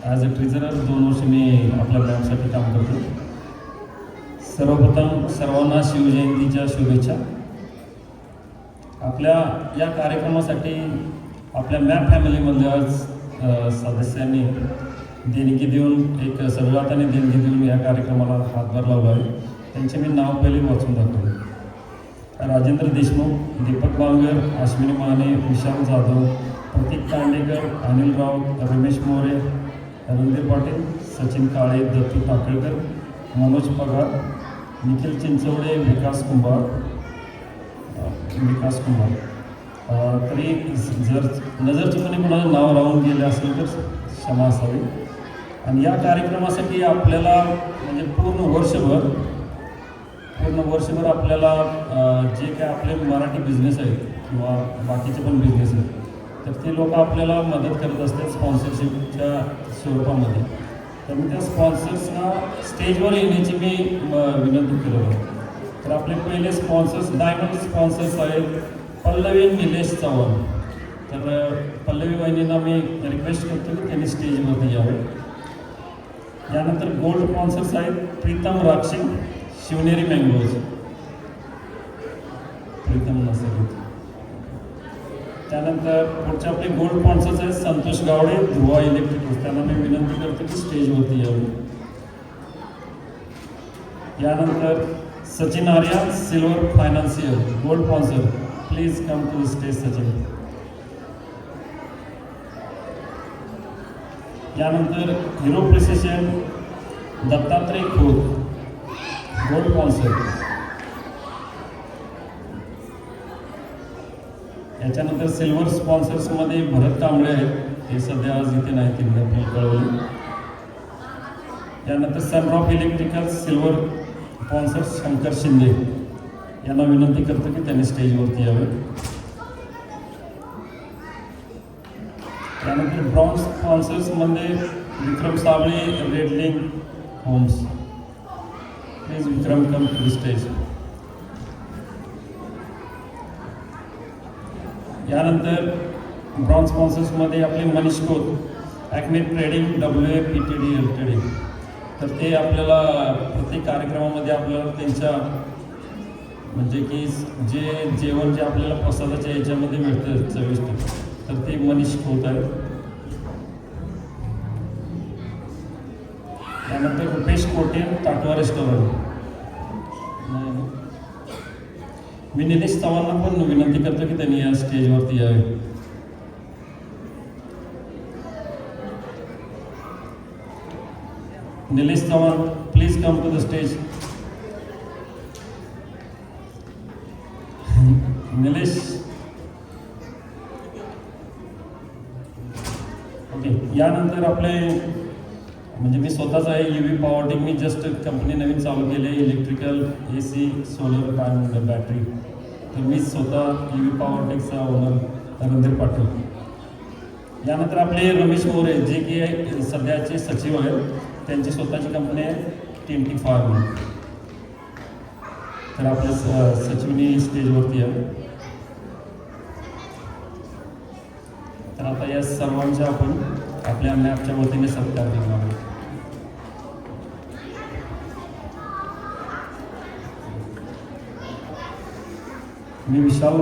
As a treasurer 2 वर्ष मी आपल्या बँकसाठी काम करतो. सर्वप्रथम सर्वांना शिवजयंतीच्या शुभेच्छा. आपल्या या कार्यक्रमासाठी आपल्या मॅप फॅमिलीमधल्या सदस्यांनी देणगी देऊन एक सगळ्याताने देणगी देऊन या कार्यक्रमाला हातभार लावला आहे. त्यांचे मी नाव पहिले वाचून दाखवले. राजेंद्र देशमुख, दीपक बांगर, अश्विनी माने, विशाल जाधव, प्रतीक कांडेकर, अनिल राव, रमेश मोरे, रणधीर पाटील, सचिन काळे, दत्तू टाकळकर, मनोज पगार, निखिल चिंचवडे, विकास कुंभार. तरी जर नजर चुकून कोणाचं नाव राहून गेले असेल तर क्षमा असावी. आणि या कार्यक्रमासाठी आपल्याला म्हणजे पूर्ण वर्षभर आपल्याला जे काय आपले मराठी बिझनेस आहेत किंवा बाकीचे पण बिझनेस आहेत तर ते लोक आपल्याला मदत करत असतात स्पॉन्सरशिपच्या स्वरूपामध्ये. तर मी त्या स्पॉन्सर्सना स्टेजवर येण्याची मी विनंती केलं आहे. तर आपले पहिले स्पॉन्सर्स डायमंड स्पॉन्सर्स आहेत पल्लवी निलेश चव्हाण. तर पल्लवी वहिनींना मी रिक्वेस्ट करतो की त्यांनी स्टेजवरती यावे. यानंतर गोल्ड स्पॉन्सर्स आहेत प्रीतम राक्षिंग, शिवनेरी मँगोज. प्रीतम नसेल. त्यानंतर पुढचे आपले गोल्ड स्पॉन्सर्स आहेत संतोष गावडे, ध्रुवा इलेक्ट्रिकल्स. त्यांना मी विनंती करतो की स्टेजवरती यावे. यानंतर Sachin Arya, silver financial, gold sponsor. Please come to stage Sachin. यानंतर hero precision, Dattatray Khot, gold sponsor. याच्यानंतर सिल्वर स्पॉन्सर्समध्ये भरत कांबळे आहेत. ते सध्या आज इथे नाही, त्यांनी आपल्याला कळवले. यानंतर Sunroff electricals silver sponsors Shankar Shinde. यांना विनंती करतो की त्यांनी स्टेजवरती यावे. त्यानंतर ब्रॉन्झ स्पॉन्सर्समध्ये Vikram Sable, Redling homes. Please Vikram come to the stage. यानंतर ब्रॉन्झ स्पॉन्सर्समध्ये आपले Manish Khot, Acme trading, WAPTD LTD. तर ते आपल्याला प्रत्येक कार्यक्रमामध्ये आपल्याला त्यांच्या म्हणजे की जे जेवण जे आपल्याला प्रसादाच्या याच्यामध्ये मिळतं चविष्ट, तर ते मनीष खोत आहे. त्यानंतर रुपेश कोटे, टाटवा रेस्टॉरंट. मी निलेश चव्हाणला पण विनंती करतो की त्यांनी या स्टेजवरती यावे. Nilesh Chavan, please come to the stage. Nilesh. Okay. यानंतर आपले म्हणजे मी स्वतःच आहे UV पॉवरटेक. मी जस्ट कंपनी नवीन चालू केली आहे, इलेक्ट्रिकल, AC, सोलर आणि बॅटरी. तर मी स्वतः UV पॉवरटेकचा ओनर रणधीर पाटील. यानंतर आपले रमेश मोरे जे की सध्याचे सचिव आहेत, त्यांची स्वतःची कंपनी आहे TNT फार्म. तर आपल्या सचिवनी स्टेजवरती आहे. तर आता या सर्वांच्या आपण आपल्या मॅपच्या वतीने सत्कार करणार आहोत. मी विशाल